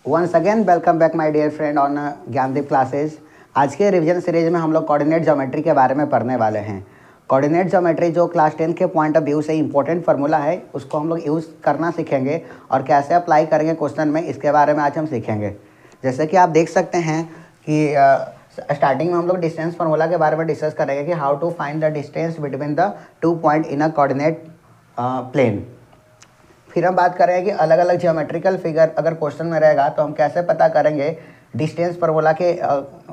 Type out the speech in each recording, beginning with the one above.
Once again welcome back my dear friend on Gyandeep classes. आज के revision series में हम लोग कोऑर्डिनेट ज्योमेट्री के बारे में पढ़ने वाले हैं। कोऑर्डिनेट ज्योमेट्री जो क्लास 10 के पॉइंट ऑफ व्यू से इंपॉर्टेंट फार्मूला है, उसको हम लोग यूज़ करना सीखेंगे और कैसे अप्लाई करेंगे क्वेश्चन में, इसके बारे में आज हम सीखेंगे। जैसे कि आप देख सकते हैं कि स्टार्टिंग में हम लोग डिस्टेंस फार्मूला के बारे में डिस्कस करेंगे कि how to find the distance between the 2 point in a coordinate plane. फिर हम बात करेंगे कि अलग अलग ज्योमेट्रिकल फिगर अगर क्वेश्चन में रहेगा तो हम कैसे पता करेंगे डिस्टेंस फार्मूला के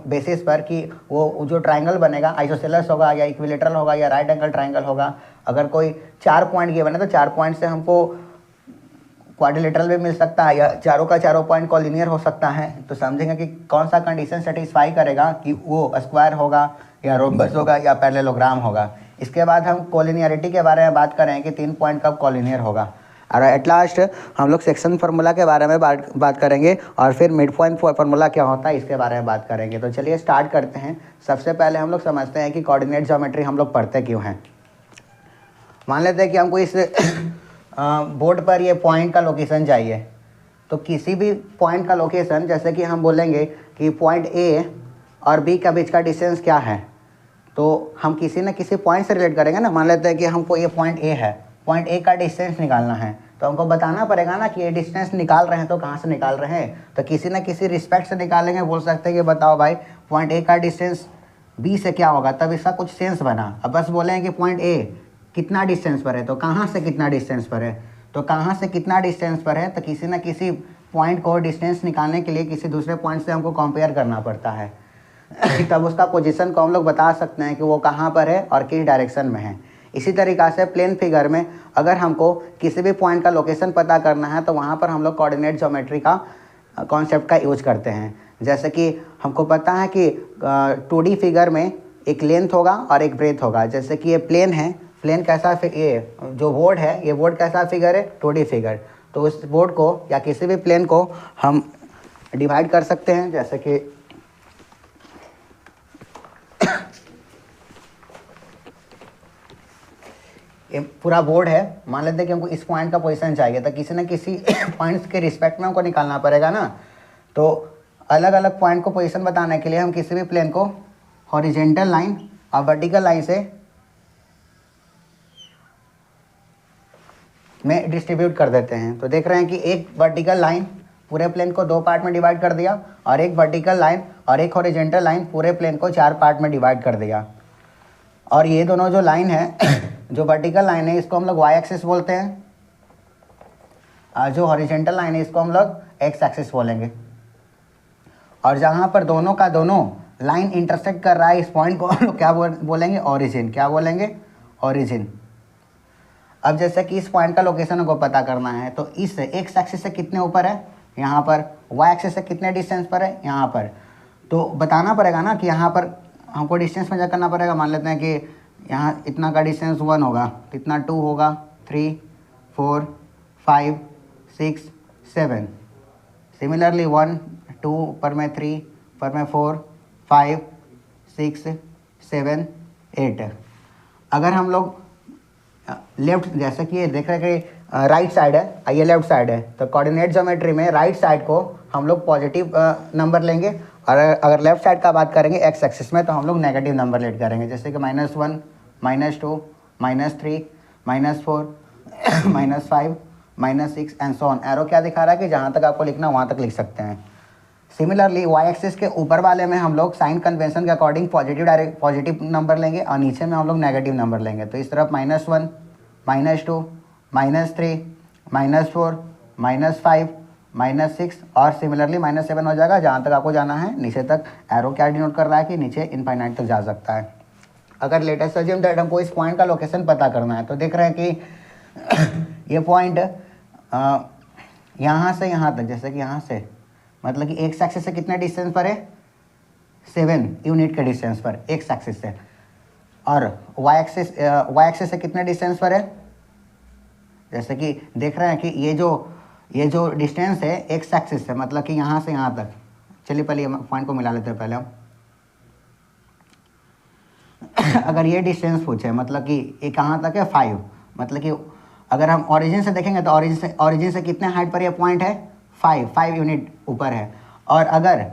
बेसिस पर कि वो जो ट्रायंगल बनेगा आइसोसेलेस होगा या इक्विलेटरल होगा या राइट एंगल ट्रायंगल होगा। अगर कोई 4 पॉइंट गिवन है तो 4 पॉइंट से हमको क्वाड्रिलेटरल भी मिल सकता है या चारों का चारों पॉइंट कॉलिनियर हो सकता है। तो समझेंगे कि कौन सा कंडीशन सेटिस्फाई करेगा कि वो स्क्वायर होगा या रोम्बस होगा या पैरेललोग्राम होगा। इसके बाद हम कॉलिनियरिटी के बारे में बात करें कि 3 पॉइंट कब कॉलिनियर होगा। और एट लास्ट हम लोग सेक्शन फार्मूला के बारे में बात करेंगे और फिर मिड पॉइंट फार्मूला क्या होता है इसके बारे में बात करेंगे। तो चलिए स्टार्ट करते हैं। सबसे पहले हम लोग समझते हैं कि कोऑर्डिनेट ज्योमेट्री हम लोग पढ़ते क्यों हैं। मान लेते हैं कि हमको इस बोर्ड पर ये पॉइंट का लोकेशन चाहिए, तो किसी भी पॉइंट का लोकेशन, जैसे कि हम बोलेंगे कि पॉइंट ए और बी का बीच का डिस्टेंस क्या है, तो हम किसी न किसी पॉइंट से रिलेट करेंगे ना। मान लेते हैं कि हमको ये पॉइंट ए है, पॉइंट ए का डिस्टेंस निकालना है, तो हमको बताना पड़ेगा ना कि ये डिस्टेंस निकाल रहे हैं तो कहाँ से निकाल रहे हैं। तो किसी न किसी रिस्पेक्ट से निकालेंगे। बोल सकते हैं कि बताओ भाई पॉइंट ए का डिस्टेंस बी से क्या होगा, तब इसका कुछ सेंस बना। अब बस बोले कि पॉइंट ए कितना डिस्टेंस पर है, तो कहाँ से कितना डिस्टेंस पर है, तो कहाँ से कितना डिस्टेंस पर है, तो किसी न किसी पॉइंट को डिस्टेंस निकालने के लिए किसी दूसरे पॉइंट से हमको कंपेयर करना पड़ता है। तब उसका पोजीशन को हम लोग बता सकते हैं कि वो कहाँ पर है और किस डायरेक्शन में है। इसी तरीक़ा से प्लेन फिगर में अगर हमको किसी भी पॉइंट का लोकेशन पता करना है तो वहाँ पर हम लोग कोऑर्डिनेट ज्योमेट्री का कॉन्सेप्ट का यूज करते हैं। जैसे कि हमको पता है कि 2D फिगर में एक लेंथ होगा और एक ब्रेथ होगा। जैसे कि ये प्लेन है, प्लेन कैसा, ये जो बोर्ड है, ये बोर्ड कैसा फिगर है, 2D फिगर। तो उस बोर्ड को या किसी भी प्लेन को हम डिवाइड कर सकते हैं। जैसे कि ये पूरा बोर्ड है, मान लेते हैं कि हमको इस पॉइंट का पोजीशन चाहिए, तो किसी न किसी पॉइंट्स के रिस्पेक्ट में हमको निकालना पड़ेगा ना। तो अलग अलग पॉइंट को पोजीशन बताने के लिए हम किसी भी प्लेन को हॉरिजेंटल लाइन और वर्टिकल लाइन से में डिस्ट्रीब्यूट कर देते हैं। तो देख रहे हैं कि एक वर्टिकल लाइन पूरे प्लेन को 2 पार्ट में डिवाइड कर दिया और एक वर्टिकल लाइन और एक हॉरिजेंटल लाइन पूरे प्लेन को 4 पार्ट में डिवाइड कर दिया। और ये दोनों जो लाइन है, जो वर्टिकल लाइन है इसको हम लोग वाई एक्सिस बोलते हैं और जो हॉरिजेंटल लाइन है इसको हम लोग एक्स एक्सिस बोलेंगे। और जहाँ पर दोनों का दोनों लाइन इंटरसेक्ट कर रहा है, इस पॉइंट को हम लोग क्या बोलेंगे, ओरिजिन। क्या बोलेंगे, ओरिजिन। अब जैसे कि इस पॉइंट का लोकेशन को पता करना है, तो इस एक्स एक्सिस से कितने ऊपर है, यहाँ पर, वाई एक्सिस से कितने डिस्टेंस पर है, यहाँ पर। तो बताना पड़ेगा ना कि यहाँ पर हमको डिस्टेंस मेजर करना पड़ेगा। मान लेते हैं कि यहाँ इतना का डिस्टेंस 1 होगा, इतना 2 होगा, 3, 4, 5, 6, 7। सिमिलरली 1, 2 पर में 3, पर में 4, 5, 6, 7, 8। अगर हम लोग लेफ्ट, जैसे कि ये देख रहे हैं कि राइट साइड है, ये लेफ्ट साइड है, तो कोऑर्डिनेट ज्योमेट्री में राइट साइड को हम लोग पॉजिटिव नंबर लेंगे और अगर लेफ्ट साइड का बात करेंगे एक्स एक्सिस में, तो हम लोग नेगेटिव नंबर लेट करेंगे। जैसे कि -1, -2, -3, -4, -5, -6 एंड सो ऑन। एरो क्या दिखा रहा है कि जहाँ तक आपको लिखना वहाँ तक लिख सकते हैं। सिमिलरली वाई एक्सिस के ऊपर वाले में हम लोग साइन कन्वेंशन के अकॉर्डिंग पॉजिटिव नंबर लेंगे और नीचे में हम लोग नेगेटिव नंबर लेंगे। तो इस तरफ -1, -2, -3, -4, -5, -6 और सिमिलरली -7 हो जाएगा। जहाँ तक आपको जाना है नीचे तक, एरो क्या डिनोट कर रहा है कि नीचे इनफाइनाइट तक जा सकता है। अगर लेटेस्ट अज्यूम दैट हमको इस पॉइंट का लोकेशन पता करना है, तो देख रहे हैं कि ये पॉइंट यहाँ से यहाँ तक, जैसे कि यहाँ से, मतलब कि एक्स एक्सिस से कितने डिस्टेंस पर है, 7 यूनिट के डिस्टेंस पर एक्स एक्सिस से। और वाई एक्सिस से कितने डिस्टेंस पर है, जैसे कि देख रहे हैं कि ये जो डिस्टेंस है एक्स एक्सिस से, मतलब कि यहाँ से यहाँ तक। चलिए पहले ये पॉइंट को मिला लेते हैं पहले हम। अगर ये डिस्टेंस पूछे, मतलब कि ये कहाँ तक है, 5, मतलब कि अगर हम ओरिजिन से देखेंगे तो ओरिजिन से कितने हाइट पर ये पॉइंट है, 5 यूनिट ऊपर है। और अगर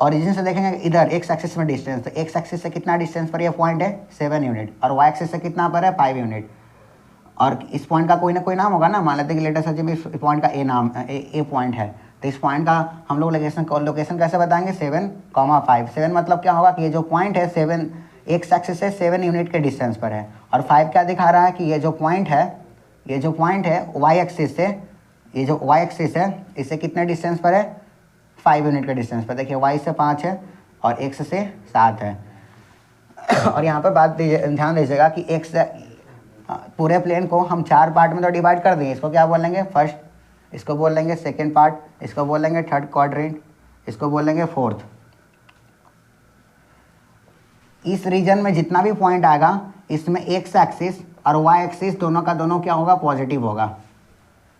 ओरिजिन से देखेंगे इधर एक्स एक्सिस में डिस्टेंस, तो एक्स एक्सिस से कितना डिस्टेंस पर ये पॉइंट है, 7 यूनिट, और वाई एक्सिस से कितना पर है, 5 यूनिट। और इस पॉइंट का कोई ना कोई नाम होगा ना, मान लेते हैं कि लेटेस्ट सचिव इस पॉइंट का ए पॉइंट है, तो इस पॉइंट का हम लोग लोकेशन कैसे बताएंगे, 7,5। 7 मतलब क्या होगा कि ये जो पॉइंट है 7 एक्स एक्सिस से 7 यूनिट के डिस्टेंस पर है, और 5 क्या दिखा रहा है कि ये जो पॉइंट है वाई एक्सिस से, ये जो वाई एक्सिस है इससे कितने डिस्टेंस पर है, 5 यूनिट के डिस्टेंस पर। देखिए वाई से 5 है और एक्स से 7 है। और यहाँ पर बात ध्यान दीजिएगा कि एक्स पूरे प्लेन को हम 4 पार्ट में तो डिवाइड कर देंगे। इसको क्या बोलेंगे, फर्स्ट, इसको बोलेंगे सेकेंड पार्ट, इसको बोलेंगे थर्ड क्वाड्रेंट, इसको बोलेंगे फोर्थ। इस रीजन में जितना भी पॉइंट आएगा इसमें एक्स एक्सिस और वाई एक्सिस दोनों का दोनों क्या होगा, पॉजिटिव होगा।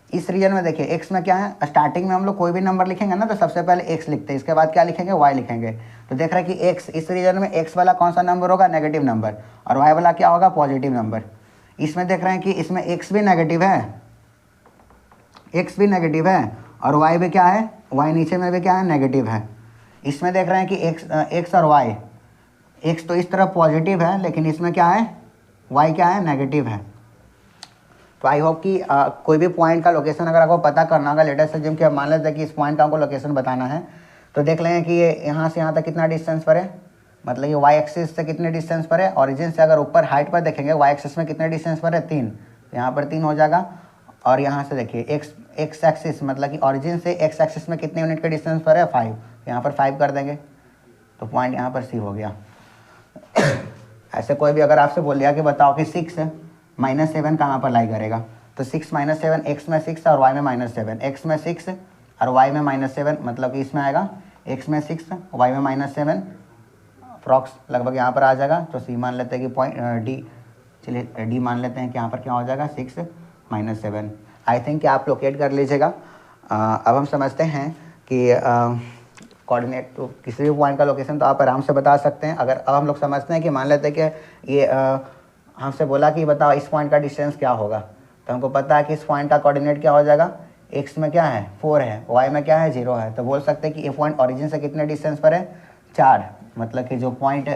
इस रीजन में देखिए एक्स में क्या है, स्टार्टिंग में हम लोग कोई भी नंबर लिखेंगे ना तो सबसे पहले एक्स लिखते हैं, इसके बाद क्या लिखेंगे, वाई लिखेंगे। तो देख रहे हैं कि एक्स, इस रीजन में एक्स वाला कौन सा नंबर होगा, नेगेटिव नंबर, और वाई वाला क्या होगा, पॉजिटिव नंबर। इसमें देख रहे हैं कि इसमें एक्स भी नेगेटिव है, एक्स भी नेगेटिव है, और वाई भी क्या है, वाई नीचे में भी क्या है, नेगेटिव है। इसमें देख रहे हैं कि एक्स और वाई, एक्स तो इस तरफ पॉजिटिव है लेकिन इसमें क्या है, वाई क्या है, नेगेटिव है। तो आई होप कि कोई भी पॉइंट का लोकेशन अगर आपको पता करना होगा, लेटेस्ट से जिम कि मान लेते हैं कि इस पॉइंट का आपको लोकेशन बताना है, तो देख लेंगे कि ये यहाँ से यहाँ तक कितना डिस्टेंस पर है, मतलब ये वाई एक्सिस से कितने डिस्टेंस पर है। ओरिजिन से अगर ऊपर हाइट पर देखेंगे वाई एक्सिस में कितने डिस्टेंस पर है, 3, यहाँ पर 3 हो जाएगा। और यहाँ से देखिए एक्स एक्सिस मतलब कि ओरिजिन से एक्स एक्सिस में कितने यूनिट के डिस्टेंस पर है, 5, यहाँ पर 5 कर देंगे तो पॉइंट यहाँ पर सी हो गया। ऐसे कोई भी अगर आपसे बोल दिया कि बताओ कि 6 - 7 कहाँ पर लाई करेगा, तो 6 - 7, एक्स में 6 और वाई में -7, एक्स में 6 और वाई में -7, मतलब कि इसमें आएगा एक्स में 6 वाई में -7, अप्रॉक्स लगभग यहाँ पर आ जाएगा। तो सी मान लेते हैं कि पॉइंट डी, चलिए डी मान लेते हैं कि यहाँ पर क्या हो जाएगा, 6 - 7। आई थिंक कि आप लोकेट कर लीजिएगा। अब हम समझते हैं कि कोऑर्डिनेट तो किसी भी पॉइंट का लोकेशन तो आप आराम से बता सकते हैं। अगर अब हम लोग समझते हैं कि मान लेते हैं कि ये हमसे बोला कि बताओ इस पॉइंट का डिस्टेंस क्या होगा, तो हमको पता है कि इस पॉइंट का कोऑर्डिनेट क्या हो जाएगा, एक्स में क्या है 4 है, वाई में क्या है 0 है। तो बोल सकते हैं कि ये पॉइंट ओरिजिन से कितने डिस्टेंस पर है, 4, मतलब कि जो पॉइंट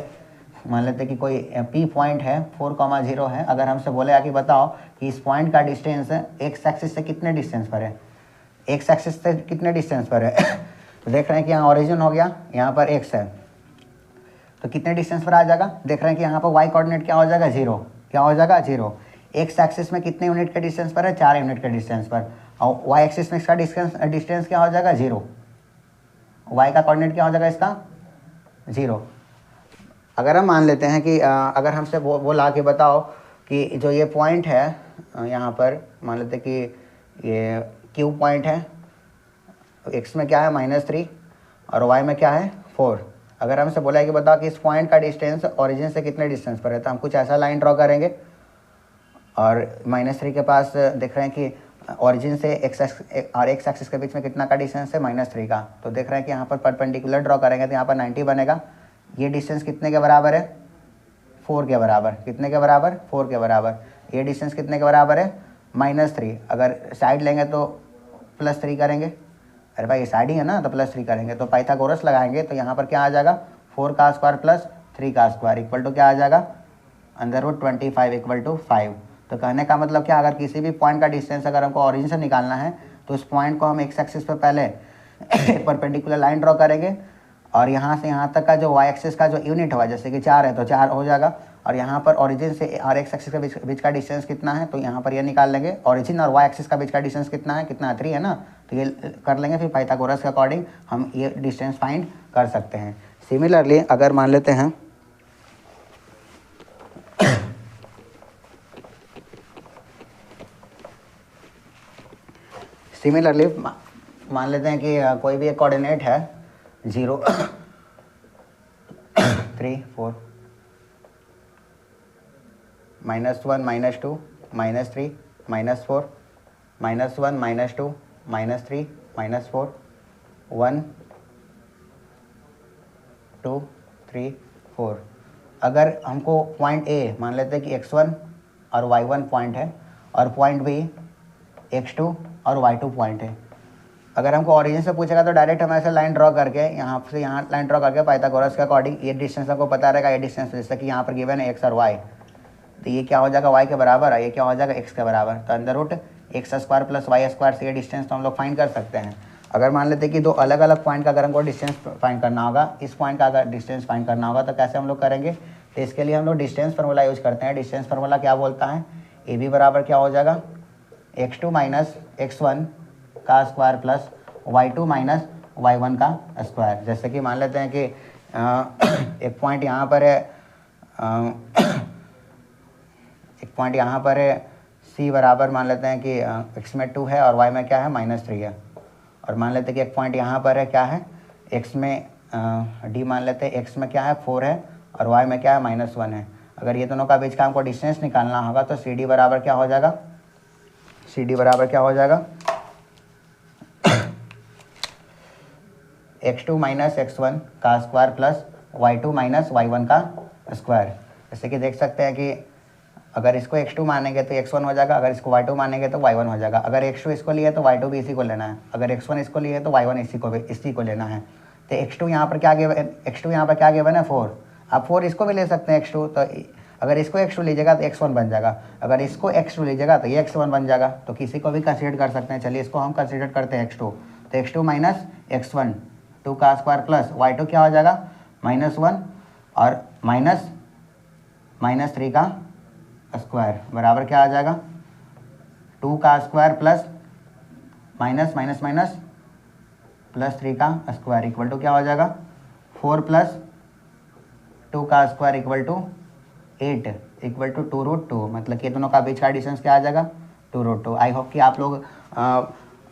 मान लेते हैं कि कोई पी पॉइंट है 4,0 है। अगर हमसे बोलेगा कि बताओ कि इस पॉइंट का डिस्टेंस एक्स एक्सिस से कितने डिस्टेंस पर है, एक्स एक्सिस से कितने डिस्टेंस पर है तो देख रहे हैं कि यहाँ ओरिजिन हो गया, यहाँ पर एक्स है, तो कितने डिस्टेंस पर आ जाएगा, देख रहे हैं कि यहाँ पर वाई कोऑर्डिनेट क्या हो जाएगा, 0, क्या हो जाएगा 0। एक्स एक्सिस में कितने यूनिट के डिस्टेंस पर है, 4 यूनिट के डिस्टेंस पर, और वाई एक्सिस में इसका डिस्टेंस क्या हो जाएगा, 0, वाई का कोऑर्डिनेट क्या हो जाएगा इसका, 0। अगर हम मान लेते हैं कि अगर हमसे बोला कि बताओ कि जो ये पॉइंट है यहाँ पर मान लेते हैं कि ये क्यू पॉइंट है, एक्स में क्या है -3 और वाई में क्या है 4। अगर हमसे बोला है कि बताओ कि इस पॉइंट का डिस्टेंस ओरिजिन से कितने डिस्टेंस पर है, तो हम कुछ ऐसा लाइन ड्रॉ करेंगे और -3 के पास देख रहे हैं कि ओरिजिन से एक्स एक्सिस के बीच में कितना का डिस्टेंस है, -3 का। तो देख रहे हैं कि यहाँ पर परपेंडिकुलर ड्रॉ करेंगे तो यहाँ पर 90 बनेगा। ये डिस्टेंस कितने के बराबर है, 4 के बराबर, कितने के बराबर, 4 के बराबर। ये डिस्टेंस कितने के बराबर है, -3। अगर साइड लेंगे तो +3 करेंगे, अरे भाई ये साइड ही है ना तो +3 करेंगे, तो पाइथागोरस लगाएंगे तो यहाँ पर क्या आ जाएगा, 4 का स्क्वायर + 3 का स्क्वायर इक्वल टू क्या आ जाएगा, √25 = 5। तो कहने का मतलब क्या, अगर किसी भी पॉइंट का डिस्टेंस अगर हमको ओरिजिन से निकालना है तो उस पॉइंट को हम एक्स एक्सिस पर पहले परपेंडिकुलर लाइन ड्रॉ करेंगे, और यहाँ से यहाँ तक का जो वाई एक्सिस का जो यूनिट हुआ, जैसे कि 4 है तो 4 हो जाएगा, और यहाँ पर ओरिजिन से और एक्स एक्सिस के बीच का डिस्टेंस कितना है, तो यहाँ पर ये निकाल लेंगे। ओरिजिन और वाई एक्सिस का बीच का डिस्टेंस कितना है, 3 है ना, तो ये कर लेंगे, फिर पाइथागोरस के अकॉर्डिंग हम ये डिस्टेंस फाइंड कर सकते हैं। सिमिलरली अगर मान लेते हैं मान लेते हैं कि कोई भी एक कोऑर्डिनेट है 0 3 4 -1 -2 -3 -4 -1 -2 -3 -4 1 2 3 4। अगर हमको पॉइंट ए मान लेते हैं कि x1 और y1 पॉइंट है और पॉइंट बी x2 और y2 पॉइंट है। अगर हमको ओरिजिन से पूछेगा तो डायरेक्ट हम ऐसे लाइन ड्रॉ करके यहाँ से यहाँ लाइन ड्रॉ करके पाइथागोरस के अकॉर्डिंग ये डिस्टेंस हमको पता रहेगा, ये डिस्टेंस जैसे कि यहाँ पर गिवन है x और y, तो ये क्या हो जाएगा y के बराबर है, ये क्या हो जाएगा x के बराबर। तो under root x square plus y square से ये डिस्टेंस तो हम लोग फाइंड कर सकते हैं। अगर मान लेते हैं कि दो अलग अलग पॉइंट का अगर हमको डिस्टेंस फाइंड करना होगा, इस पॉइंट का अगर डिस्टेंस फाइंड करना होगा तो कैसे हम लोग करेंगे, तो इसके लिए हम लोग डिस्टेंस फार्मूला यूज करते हैं। डिस्टेंस फार्मूला क्या बोलता है, ए बी बराबर क्या हो जाएगा x2 माइनस x1 का square plus y2 minus y1 का स्क्वायर। जैसे कि मान लेते हैं कि एक पॉइंट यहाँ पर है, एक पॉइंट यहाँ पर है c बराबर मान लेते हैं कि x में 2 है और y में क्या है -3 है, और मान लेते हैं कि एक पॉइंट यहाँ पर है क्या है x में d मान लेते हैं x में क्या है 4 है और y में क्या है -1 है। अगर ये दोनों का बीच का हमको डिस्टेंस निकालना होगा तो सी डी बराबर क्या हो जाएगा, सी डी बराबर क्या हो जाएगा x2 माइनस x1 का square plus y2 minus y1 का स्क्वायर। जैसे कि देख सकते हैं कि अगर इसको x2 मानेंगे तो x1 हो जाएगा, अगर इसको y2 मानेंगे तो y1 हो जाएगा। अगर x2 इसको लिए तो y2 भी इसी को लेना है, अगर x1 इसको लिए तो y1 इसी को लेना है। तो x2 यहाँ पर क्या गिवन, x2 यहाँ पर क्या गिवन है 4, आप 4 इसको भी ले सकते हैं x2, तो अगर इसको x2 लीजिएगा तो x1 बन जाएगा, अगर इसको x2 लीजिएगा तो ये x1 बन जाएगा। तो किसी को भी कंसीडर कर सकते हैं, चलिए इसको हम कंसीडर करते हैं x2, तो x2 माइनस x1 2 का स्क्वायर प्लस y2 क्या हो जाएगा -1 और -3 का स्क्वायर बराबर क्या आ जाएगा 2 का स्क्वायर प्लस +3 का स्क्वायर इक्वल टू क्या हो जाएगा 4 प्लस 2 का square equal to 8 equal to 2√2, मतलब कि दोनों का बीच का डिस्टेंस क्या आ जाएगा 2√2। आई होप कि आप लोग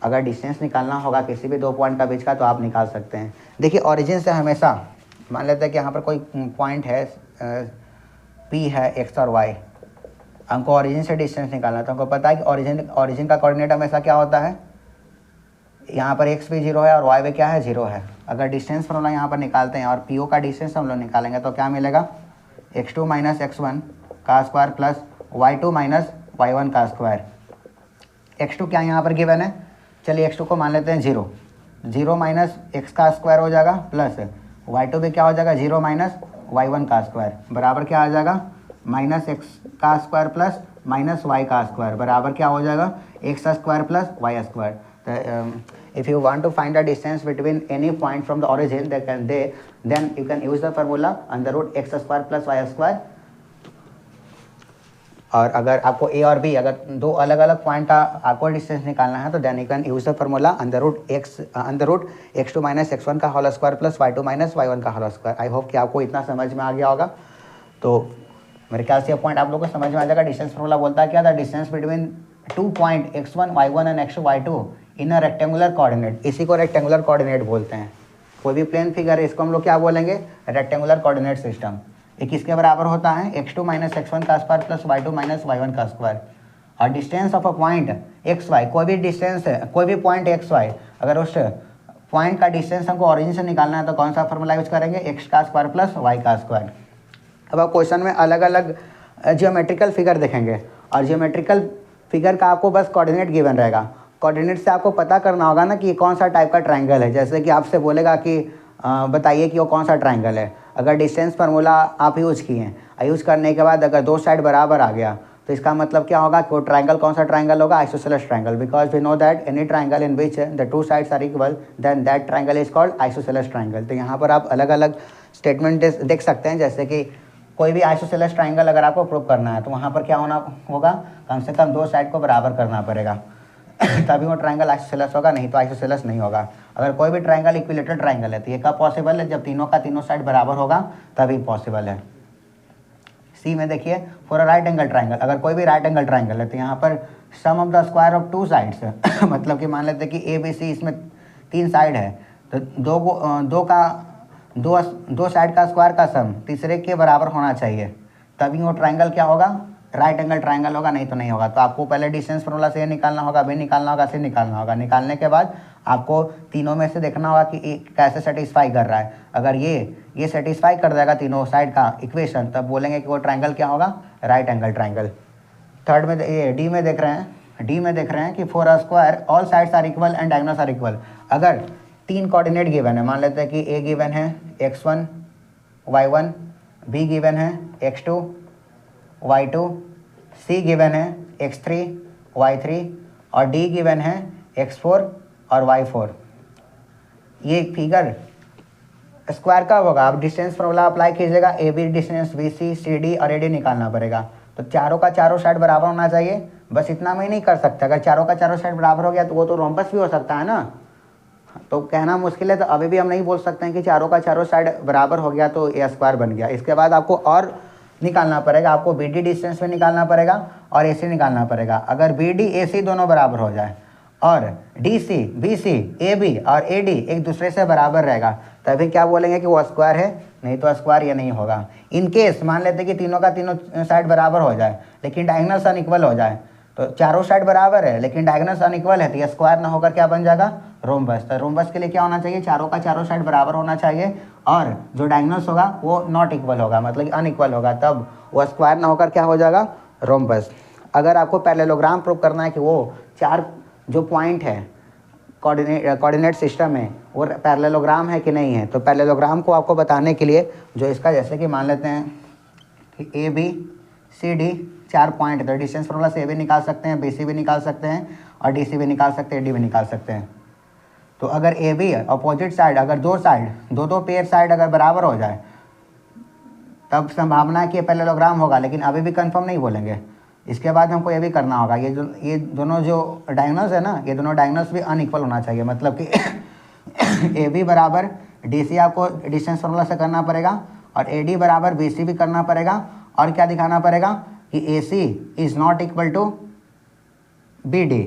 अगर डिस्टेंस निकालना होगा किसी भी दो पॉइंट का बीच का तो आप निकाल सकते हैं। देखिए ओरिजिन से हमेशा मान लेते हैं कि यहाँ पर कोई पॉइंट है P है x और y, हमको ओरिजिन से डिस्टेंस निकालना है तो हमको पता है कि ओरिजिन का कोऑर्डिनेट हमेशा क्या होता है, यहाँ पर x भी 0 है और y भी क्या है 0 है। अगर डिस्टेंस फार्मूला यहाँ पर निकालते हैं और PO का डिस्टेंस हम लोग निकालेंगे तो क्या मिलेगा x2 माइनस x1 का square plus y2 minus y1 का स्क्वायर। x2 क्या यहाँ पर गिवन है, चलिए x2 को मान लेते हैं 0 माइनस x का स्क्वायर हो जाएगा प्लस y2 भी क्या हो जाएगा 0 माइनस y1 का स्क्वायर बराबर क्या आ जाएगा -x का स्क्वायर प्लस -y का स्क्वायर बराबर क्या हो जाएगा x square plus y square. if you want to find the distance between any point from the origin then you can use the formula under root x square plus y square। और अगर आपको a और b अगर दो अलग अलग point का आपको डिस्टेंस निकालना है तो then you can use the formula under root x2 minus x1 का whole square plus y2 minus y1 का होल स्क्वायर। आई होप कि आपको इतना समझ में आ गया होगा। तो मेरे ख्याल से ये पॉइंट आप लोगों को समझ में आ जाएगा। डिस्टेंस फार्मूला बोलता है क्या था, distance between 2 point x1 y1 and x2 y2 in a rectangular coordinate, इसी को रेक्टेंगुलर कोऑर्डिनेट बोलते हैं। कोई भी प्लेन फिगर है इसको हम लोग क्या बोलेंगे रेक्टेंगुलर कोऑर्डिनेट सिस्टम। ये किसके बराबर होता है x2 माइनस x1 का square plus y2 minus y1 का स्क्वायर। और distance of a point x y, कोई भी डिस्टेंस है कोई भी पॉइंट एक्स वाई, अगर उस पॉइंट का डिस्टेंस हमको ओरिजिन से निकालना है तो कौन सा फॉर्मूला यूज करेंगे x का स्क्वायर प्लस y का स्क्वायर। अब आप क्वेश्चन में अलग अलग जियोमेट्रिकल फिगर देखेंगे और जियोमेट्रिकल फिगर का आपको बस कोऑर्डिनेट गिवन रहेगा। कोऑर्डिनेट से आपको पता करना होगा ना कि ये कौन सा टाइप का ट्राइंगल है। जैसे कि आपसे बोलेगा कि बताइए कि वो कौन सा ट्राइंगल है। अगर डिस्टेंस फार्मूला आप यूज़ किए हैं, यूज़ करने के बाद अगर दो साइड बराबर आ गया तो इसका मतलब क्या होगा कि वो ट्राइंगल कौन सा ट्राइंगल होगा, isosceles triangle. Because we know that any triangle in which the two sides are equal then that triangle is called isosceles triangle. तो यहाँ पर आप अलग अलग स्टेटमेंट देख सकते हैं। जैसे कि कोई भी आइसोसेलेस ट्राइंगल अगर आपको प्रूव करना है तो वहाँ पर क्या होना होगा, कम से कम दो साइड को बराबर करना पड़ेगा तभी वो ट्राइंगल आइसोसेलेस होगा, नहीं तो आइसोसेलेस नहीं होगा। अगर कोई भी ट्राइंगल इक्विलेटरल ट्राइंगल है तो ये कब पॉसिबल है, जब तीनों का तीनों साइड बराबर होगा तभी पॉसिबल है। सी में देखिए for a right angle triangle, अगर कोई भी राइट एंगल ट्राइंगल है तो यहाँ पर sum of the square of two sides मतलब कि मान लेते हैं कि ए बी सी, इसमें तीन साइड है तो दो साइड का स्क्वायर का सम तीसरे के बराबर होना चाहिए, तभी वो ट्राइंगल क्या होगा, राइट एंगल ट्राइंगल होगा, नहीं तो नहीं होगा। तो आपको पहले डिस्टेंस फार्मूला से निकालना होगा, बी निकालना होगा, सी निकालना होगा। निकालने के बाद आपको तीनों में से देखना होगा कि कैसे सेटिस्फाई कर रहा है। अगर ये सेटिस्फाई कर देगा तीनों साइड का इक्वेशन, तब बोलेंगे कि वो ट्राइंगल क्या होगा, राइट एंगल ट्राइंगल। थर्ड में ये डी में देख रहे हैं, डी में देख रहे हैं कि for a square all sides are equal and diagonals are equal. अगर 3 कोऑर्डिनेट गिवन है, मान लेते हैं कि ए गिवन है x1 y1, बी गिवन है x2 y2, सी गिवन है x3 y3 और डी गिवन है x4 और y4। ये फिगर स्क्वायर कब होगा? आप डिस्टेंस फॉर्मूला अप्लाई कीजिएगा, A B distance B C C D और ए डी निकालना पड़ेगा। तो चारों का चारों साइड बराबर होना चाहिए। बस इतना मैं नहीं कर सकता, अगर चारों का चारों साइड बराबर हो गया तो वो तो रोम्बस भी हो सकता है ना। तो कहना मुश्किल है, तो अभी भी हम नहीं बोल सकते हैं कि चारों का चारों साइड बराबर हो गया तो ए स्क्वायर बन गया। इसके बाद आपको और निकालना पड़ेगा, आपको बी डी डिस्टेंस में निकालना पड़ेगा और ए सी निकालना पड़ेगा। अगर बी डी ए सी दोनों बराबर हो जाए और D C B C A B और ए डी एक दूसरे से बराबर रहेगा, तभी क्या बोलेंगे कि वो स्क्वायर है, नहीं तो स्क्वायर ये नहीं होगा। इन केस मान लेते हैं कि तीनों का तीनों साइड बराबर हो जाए लेकिन डायगोनल्स अनइक्वल हो जाए, तो चारों साइड बराबर है लेकिन डायगोनल्स अनइक्वल है, तो ये स्क्वायर ना होकर क्या बन जाएगा? रोम्बस। तो रोम्बस के लिए क्या होना चाहिए? चारों का चारों साइड बराबर होना चाहिए और जो डायगोनल्स होगा वो नॉट इक्वल होगा, मतलब अनइक्वल होगा, तब वो स्क्वायर ना होकर क्या हो जाएगा? रोम्बस। अगर आपको पैरेललोग्राम प्रूव करना है कि वो 4 जो पॉइंट है कोऑर्डिनेट सिस्टम में वो पैरेललोग्राम है कि नहीं है, तो पैरेललोग्राम को आपको बताने के लिए जो इसका, जैसे कि मान लेते हैं कि A B C D 4 point है, तो डिस्टेंस फॉर्मूला से ए भी निकाल सकते हैं, बी सी भी निकाल सकते हैं और डी सी भी निकाल सकते हैं, डी भी निकाल सकते हैं। तो अगर ए बी अपोजिट साइड, अगर दो पेयर साइड अगर बराबर हो जाए तब संभावना है कि ये पैरेललोग्राम होगा, लेकिन अभी भी कंफर्म नहीं बोलेंगे। इसके बाद हमको ये भी करना होगा, ये दोनों जो डायगोनल्स है ना, ये दोनों डायगोनल्स भी अनइक्वल होना चाहिए, मतलब कि ए बी बराबर डी सी आपको डिस्टेंस फॉर्मूला से करना पड़ेगा और ए डी बराबर बी सी भी करना पड़ेगा, और क्या दिखाना पड़ेगा कि A C is not equal to B D,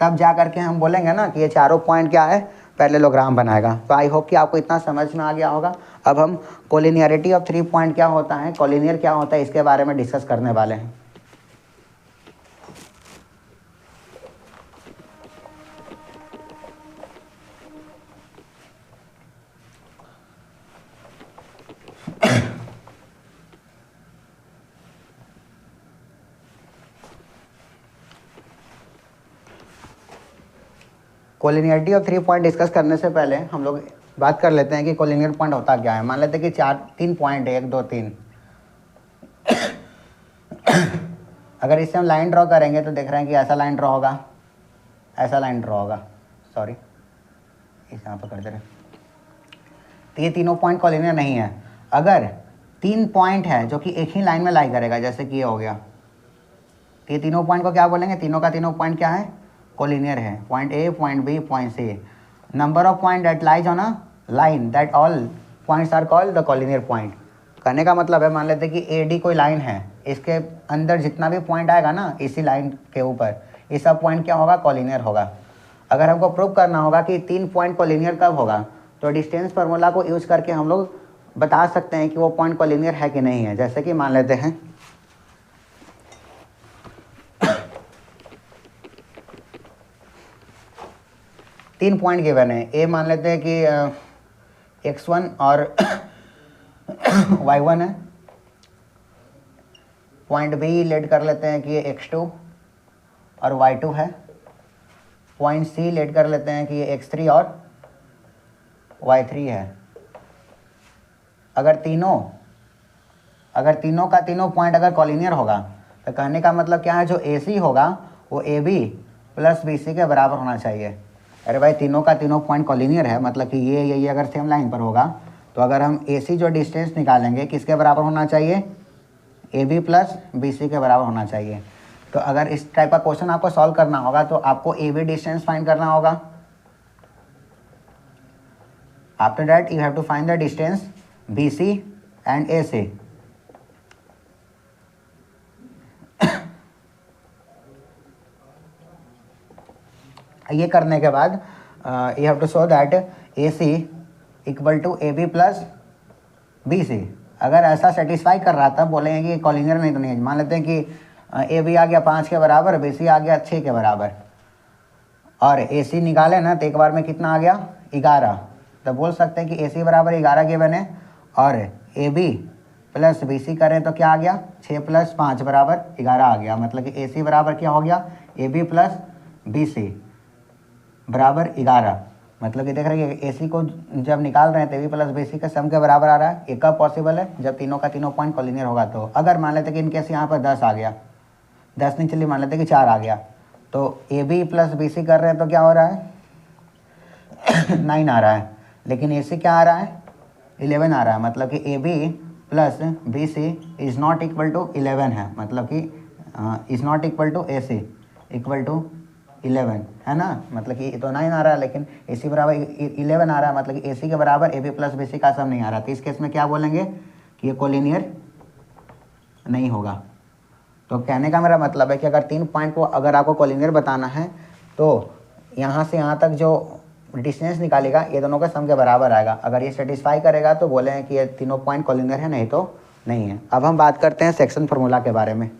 तब जा करके हम बोलेंगे ना कि ये चारों पॉइंट क्या है? पैरेललोग्राम बनाएगा। तो आई होप कि आपको इतना समझ में आ गया होगा। अब हम कोलिनियरिटी ऑफ 3 पॉइंट क्या होता है, कोलिनियर क्या होता है, इसके बारे में डिस्कस करने वाले हैं। कोलिनियरिटी ऑफ 3 पॉइंट डिस्कस करने से पहले हम लोग बात कर लेते हैं कि कोलिनियर पॉइंट होता क्या है। मान लेते हैं कि 3 पॉइंट है, 1 2 3। अगर इससे हम लाइन ड्रॉ करेंगे तो देख रहे हैं कि ऐसा लाइन ड्रॉ होगा, ऐसा लाइन ड्रॉ होगा, सॉरी इस यहाँ पर कर दे रहे। तो ये तीनों पॉइंट कोलिनियर नहीं है। अगर 3 पॉइंट है जो कि एक ही लाइन में लाई करेगा, जैसे कि ये हो गया, तो ये तीनों पॉइंट को क्या बोलेंगे? तीनों का तीनों पॉइंट क्या है? कोलिनियर है। Point A, point B, point C. Number of point that lies on a line that all points are called the collinear point. कहने का मतलब है, मान लेते हैं कि ए डी कोई लाइन है, इसके अंदर जितना भी पॉइंट आएगा ना इसी लाइन के ऊपर, ये सब पॉइंट क्या होगा? कोलिनियर होगा। अगर हमको प्रूव करना होगा कि 3 पॉइंट कोलिनियर कब होगा, तो डिस्टेंस फार्मूला को यूज़ करके हम लोग बता सकते हैं कि वो पॉइंट कोलिनियर है कि नहीं है। जैसे कि मान लेते हैं 3 पॉइंट गिवन है। ए मान लेते हैं कि x1 और y1 है। पॉइंट बी लेट कर लेते हैं कि ये x2 और y2 है। पॉइंट सी लेट कर लेते हैं कि ये x3 और y3 है। अगर तीनों का तीनों पॉइंट अगर कोलिनियर होगा तो कहने का मतलब क्या है? जो AC होगा वो AB प्लस BC के बराबर होना चाहिए। अरे भाई, तीनों का तीनों पॉइंट कोलिनियर है, मतलब कि ये अगर सेम लाइन पर होगा तो अगर हम AC जो डिस्टेंस निकालेंगे किसके बराबर होना चाहिए? AB प्लस BC के बराबर होना चाहिए। तो अगर इस टाइप का क्वेश्चन आपको सॉल्व करना होगा तो आपको AB डिस्टेंस फाइंड करना होगा। After that you have to find the distance BC and AC। ये करने के बाद you have to show that AC equal to AB plus BC। अगर ऐसा सेटिस्फाई कर रहा था बोलेंगे कि कोलिनियर नहीं तो नहीं है। मान लेते हैं कि AB आ गया 5 के बराबर, BC आ गया 6 के बराबर, और AC निकाले ना तो एक बार में कितना आ गया? 11। तो बोल सकते हैं कि AC बराबर 11 गिवन है और AB प्लस BC करें तो क्या आ गया? 6 प्लस 5 बराबर 11 आ गया। मतलब कि AC बराबर क्या हो गया? A B plus B C बराबर 11। मतलब कि देख रहे हैं कि ए सी को जब निकाल रहे हैं तो A B plus B C का सम के बराबर आ रहा है। ये कब पॉसिबल है? जब तीनों का तीनों पॉइंट कोलिनियर होगा। तो अगर मान लेते कि इनकेस यहाँ पर 10 आ गया, 10 नहीं चलिए मान लेते कि 4 आ गया, तो A B plus B C कर रहे हैं तो क्या हो रहा है 9 आ रहा है। लेकिन ए सी क्या आ रहा है 11 आ रहा है। मतलब कि A B plus B C is not equal to 11 है। मतलब कि is not equal to A C equal to 11 है ना। मतलब कि तो 9 आ रहा है लेकिन ए सी बराबर 11 आ रहा है। मतलब कि ए सी के बराबर A B plus B C का सम नहीं आ रहा। तो इस केस में क्या बोलेंगे कि ये कोलिनियर नहीं होगा। तो कहने का मेरा मतलब है कि अगर 3 पॉइंट को अगर आपको कोलिनियर बताना है तो यहाँ से यहाँ तक जो डिस्टेंस निकालेगा ये दोनों का सम के बराबर आएगा। अगर ये सेटिस्फाई करेगा तो बोले हैं कि ये तीनों पॉइंट कोलिनियर है, नहीं तो नहीं है। अब हम बात करते हैं सेक्शन फार्मूला के बारे में।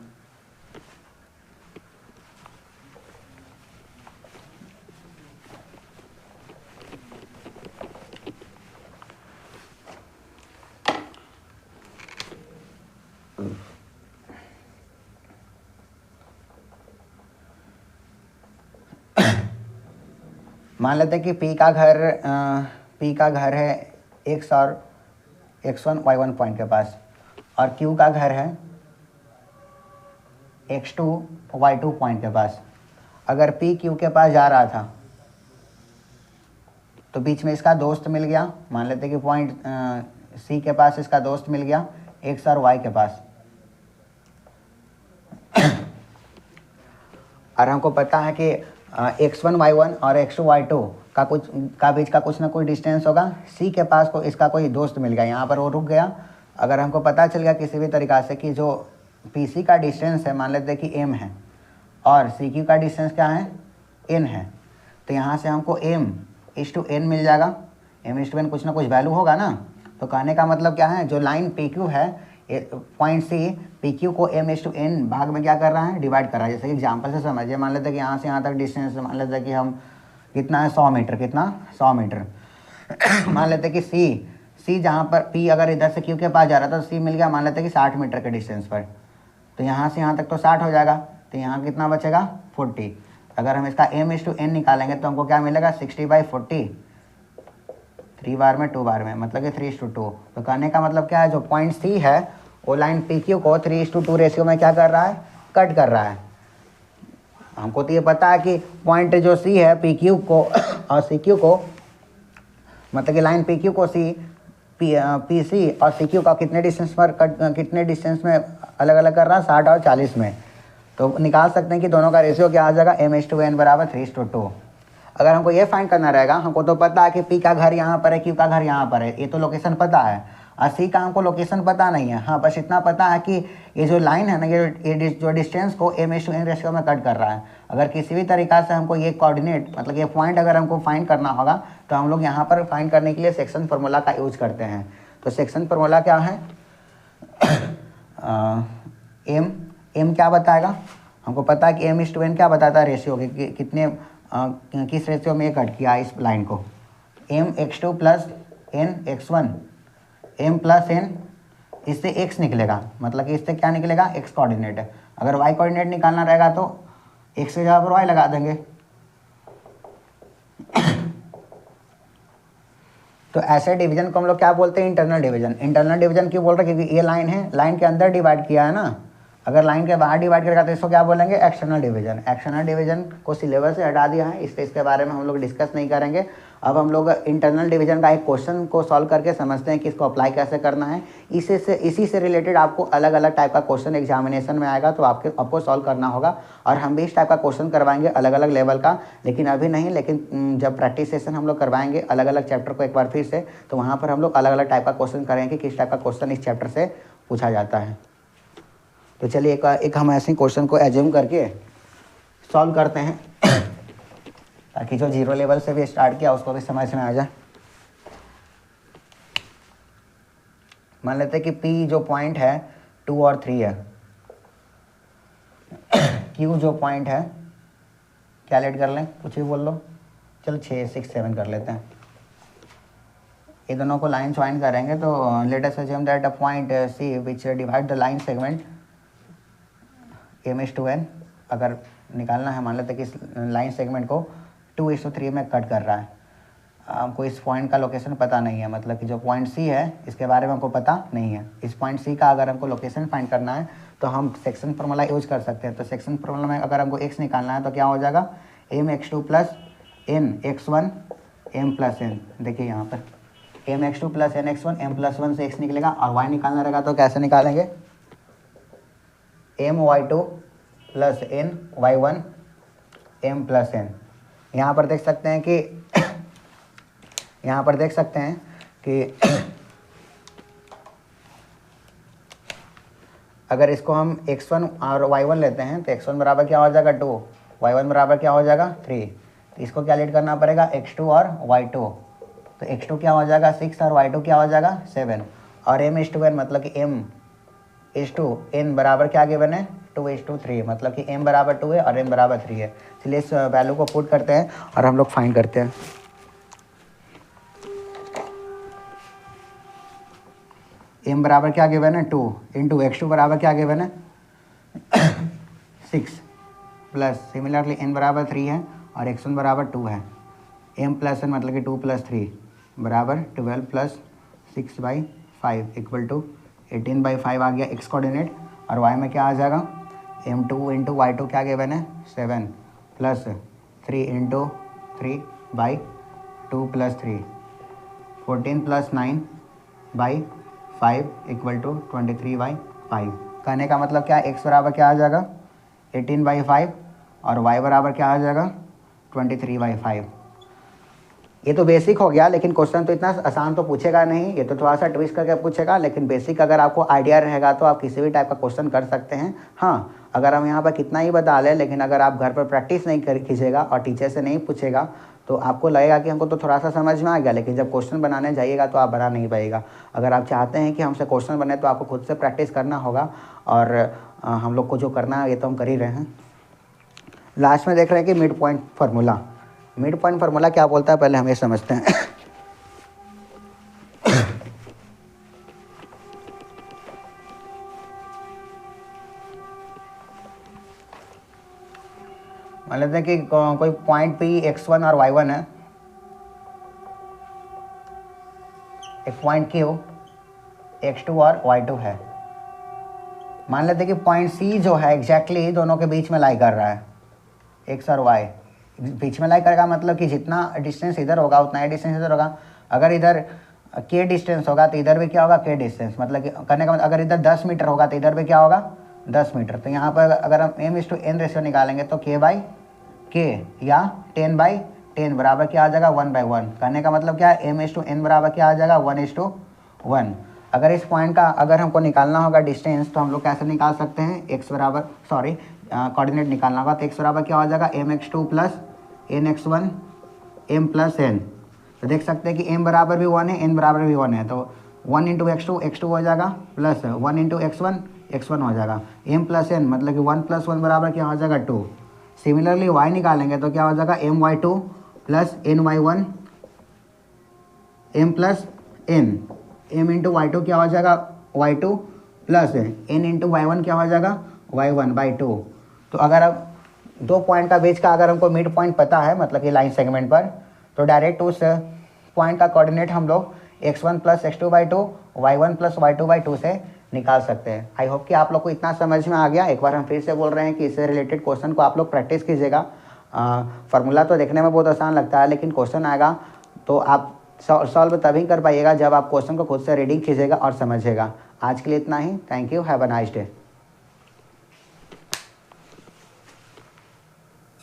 मान लेते हैं कि P का घर है X और X1 Y1 पॉइंट के पास, और Q का घर है X2 Y2 पॉइंट के पास। अगर P Q के पास जा रहा था तो बीच में इसका दोस्त मिल गया। मान लेते हैं कि पॉइंट C के पास इसका दोस्त मिल गया X और Y के पास। और हमको पता है कि X1 Y1 और X2 Y2 का बीच का कुछ ना कुछ डिस्टेंस होगा। C के पास को इसका कोई दोस्त मिल गया, यहाँ पर वो रुक गया। अगर हमको पता चल गया किसी भी तरीक़ा से कि जो PC का डिस्टेंस है मान लेते हैं कि M है और CQ का डिस्टेंस क्या है N है, तो यहाँ से हमको M/N मिल जाएगा। M/N कुछ ना कुछ वैल्यू होगा ना। तो कहने का मतलब क्या है, जो लाइन PQ है पॉइंट C PQ को M/N भाग में क्या कर रहा है डिवाइड कर रहा है। जैसे कि एग्जांपल से समझिए, मान लेते हैं कि यहाँ से यहाँ तक डिस्टेंस मान लेते हैं कि हम कितना है 100 मीटर, कितना 100 मीटर। मान लेते हैं कि C जहाँ पर P अगर इधर से Q के पास जा रहा था तो C मिल गया मान लेते हैं कि 60 मीटर के डिस्टेंस पर। तो यहाँ से यहाँ तक तो 60 हो जाएगा, तो यहाँ कितना बचेगा 40। अगर हम इसका M/N निकालेंगे तो हमको क्या मिलेगा 60/40, 3 बार में 2 बार में, मतलब कि 3:2। तो कहने का मतलब क्या है, जो पॉइंट C है वो लाइन PQ को 3:2 रेशियो में क्या कर रहा है कट कर रहा है। हमको तो ये पता है कि पॉइंट जो C है PQ को और CQ को, मतलब कि लाइन PQ को PC और CQ का कितने डिस्टेंस में अलग अलग कर रहा है 60 और 40 में। तो निकाल सकते हैं कि दोनों का रेशियो क्या आ जाएगा M/N बराबर 3:2। अगर हमको ये फाइंड करना रहेगा, हमको तो पता है कि P का घर यहाँ पर है, Q का घर यहाँ पर है, ये तो लोकेशन पता है। और C का हमको लोकेशन पता नहीं है। हाँ, बस इतना पता है कि ये जो लाइन है ना, ये जो डिस्टेंस को M/N रेशियो में कट कर रहा है। अगर किसी भी तरीक़ा से हमको ये कोऑर्डिनेट मतलब ये पॉइंट अगर हमको फाइंड करना होगा तो हम लोग यहाँ पर फाइंड करने के लिए सेक्शन फार्मूला का यूज करते हैं। तो सेक्शन फार्मूला क्या है M क्या बताएगा, हमको पता है कि M/N क्या बताता है रेशियो कि कितने किस रेशियो में ये कट किया इस लाइन को। M/2 plus N/1, M plus N, इससे X निकलेगा, मतलब कि इससे क्या निकलेगा X कोऑर्डिनेट है। अगर Y कोऑर्डिनेट निकालना रहेगा तो X की जगह पर Y लगा देंगे। तो ऐसे डिवीजन को हम लोग क्या बोलते हैं इंटरनल डिवीजन। इंटरनल डिवीजन क्यों बोल रहे हैं, क्योंकि ये लाइन है, लाइन के अंदर डिवाइड किया है ना। अगर लाइन के बाहर डिवाइड करेगा तो इसको क्या बोलेंगे एक्सटर्नल डिवीजन। एक्सटर्नल डिवीजन को सिलेबस से हटा दिया है, इसलिए इसके बारे में हम लोग डिस्कस नहीं करेंगे। अब हम लोग इंटरनल डिवीजन का एक क्वेश्चन को सॉल्व करके समझते हैं कि इसको अप्लाई कैसे करना है। इसी से रिलेटेड आपको अलग अलग टाइप का क्वेश्चन एग्जामिनेशन में आएगा, तो आपको सॉल्व करना होगा। और हम भी इस टाइप का क्वेश्चन करवाएंगे अलग अलग लेवल का, लेकिन अभी नहीं, लेकिन जब प्रैक्टिस सेशन हम लोग करवाएंगे अलग अलग चैप्टर को एक बार फिर से, तो वहाँ पर हम लोग अलग अलग टाइप का क्वेश्चन करेंगे कि किस टाइप का क्वेश्चन इस चैप्टर से पूछा जाता है। तो चलिए एक हम ऐसे क्वेश्चन को एज्यूम करके सॉल्व करते हैं ताकि जो 0 लेवल से भी स्टार्ट किया उसको भी समझ में आ जाए। मान लेते हैं कि P जो पॉइंट है 2 और 3 है, Q जो पॉइंट है क्या लेट कर लें, कुछ भी बोल लो, चलो 6, 6, 7 कर लेते हैं। ये दोनों को लाइन ज्वाइन करेंगे तो let us assume that a point C which divide the line segment M/N, अगर निकालना है, मान लेते हैं कि इस लाइन सेगमेंट को 2:3 में कट कर रहा है। हमको इस पॉइंट का लोकेशन पता नहीं है, मतलब कि जो पॉइंट सी है इसके बारे में हमको पता नहीं है। इस पॉइंट सी का अगर हमको लोकेशन फाइंड करना है तो हम सेक्शन फार्मूला यूज कर सकते हैं। तो सेक्शन फार्मूला में अगर हमको x निकालना है तो क्या हो जाएगा, mx2 plus n x1 m plus n। देखिए यहाँ पर mx2 plus n x1 m plus 1 से x निकलेगा, और y निकालना रहेगा तो कैसे निकालेंगे, my2 plus n y1 m plus n। यहाँ पर देख सकते हैं कि यहाँ पर देख सकते हैं कि अगर इसको हम x1 और y1 लेते हैं तो x1 बराबर क्या हो जाएगा 2, y1 बराबर क्या हो जाएगा 3। तो इसको कैलकुलेट करना पड़ेगा x2 और y2। तो x2 क्या हो जाएगा 6 और y2 क्या हो जाएगा 7। और m:n मतलब कि m:n बराबर क्या गिवन है 2:3, मतलब कि m बराबर 2 है और n बराबर 3 है। चलिए इस वैल्यू को पुट करते हैं और हम लोग फाइंड करते हैं। m बराबर क्या गिवन है 2 इंटू x2 बराबर क्या गिवन है 6 प्लस सिमिलरली n बराबर 3 है और x1 बराबर 2 है। m प्लस n मतलब कि 2 प्लस 3 बराबर 12 प्लस 6/5 इक्वल टू 18/5 आ गया x कोऑर्डिनेट। और y में क्या आ जाएगा m2 इंटू y2 क्या गिवन है 7 plus 3 into 3/2 plus 3 14 plus 9/5 equal to 23/5। कहने का मतलब क्या, x बराबर क्या आ जाएगा 18/5 और y बराबर क्या आ जाएगा 23/5। ये तो बेसिक हो गया, लेकिन क्वेश्चन तो इतना आसान तो पूछेगा नहीं, ये तो थोड़ा सा ट्विस्ट करके पूछेगा। लेकिन बेसिक अगर आपको आइडिया रहेगा तो आप किसी भी टाइप का क्वेश्चन कर सकते हैं। हाँ, अगर हम यहाँ पर कितना ही बता लें, लेकिन अगर आप घर पर प्रैक्टिस नहीं कीजिएगा और टीचर से नहीं पूछेगा तो आपको लगेगा कि हमको तो थोड़ा सा समझ में आ गया, लेकिन जब क्वेश्चन बनाने जाइएगा तो आप बना नहीं पाएगा। अगर आप चाहते हैं कि हमसे क्वेश्चन बने तो आपको खुद से प्रैक्टिस करना होगा, और हम लोग को जो करना है ये तो हम कर ही रहे हैं। लास्ट में देख रहे हैं कि mid point formula. Mid point formula क्या बोलता है पहले हम ये समझते हैं। मान लेते हैं कि कोई पॉइंट P x1 और y1 है, एक पॉइंट Q x2 और y2 है। मान लेते हैं कि पॉइंट C जो है एग्जैक्टली दोनों के बीच में लाई कर रहा है, x और y बीच में लाई करेगा, मतलब कि जितना डिस्टेंस इधर होगा उतना ही डिस्टेंस इधर होगा। अगर इधर k डिस्टेंस होगा तो इधर भी क्या होगा k डिस्टेंस, मतलब कि करने का मतलब अगर इधर 10 मीटर होगा तो इधर भी क्या होगा 10 मीटर। तो यहाँ पर अगर हम m:n रेशियो निकालेंगे तो k/k या 10/10 बराबर क्या आ जाएगा 1/1। कहने का मतलब क्या है m:n बराबर क्या आ जाएगा 1:1। अगर इस पॉइंट का अगर हमको निकालना होगा डिस्टेंस तो हम लोग कैसे निकाल सकते हैं, x बराबर कोऑर्डिनेट निकालना होगा तो x बराबर क्या हो जाएगा mx2 plus nx1 m plus n। तो देख सकते हैं कि m बराबर भी 1 है, n बराबर भी 1 है, तो 1 इंटू x2 हो जाएगा प्लस 1 इंटू x1 हो जाएगा। m प्लस n मतलब कि 1 प्लस 1 बराबर क्या हो जाएगा 2। सिमिलरली y निकालेंगे तो क्या हो जाएगा my2 plus ny1 m plus n। m into y2 क्या हो जाएगा y2 plus n into y1 क्या हो जाएगा y1/2। तो अगर अब दो पॉइंट का बीच का अगर हमको मिड पॉइंट पता है, मतलब कि लाइन सेगमेंट पर, तो डायरेक्ट उस पॉइंट का कोऑर्डिनेट हम लोग x1 plus x2/2 y1 plus y2/2 से निकाल सकते हैं। आई होप कि आप लोग को इतना समझ में आ गया। एक बार हम फिर से बोल रहे हैं कि इससे रिलेटेड क्वेश्चन को आप लोग प्रैक्टिस कीजिएगा। फार्मूला तो देखने में बहुत आसान लगता है, लेकिन क्वेश्चन आएगा तो आप सॉल्व तभी कर पाइएगा जब आप क्वेश्चन को खुद से रीडिंग कीजिएगा और समझिएगा। आज के लिए इतना ही। Thank you, have a nice day.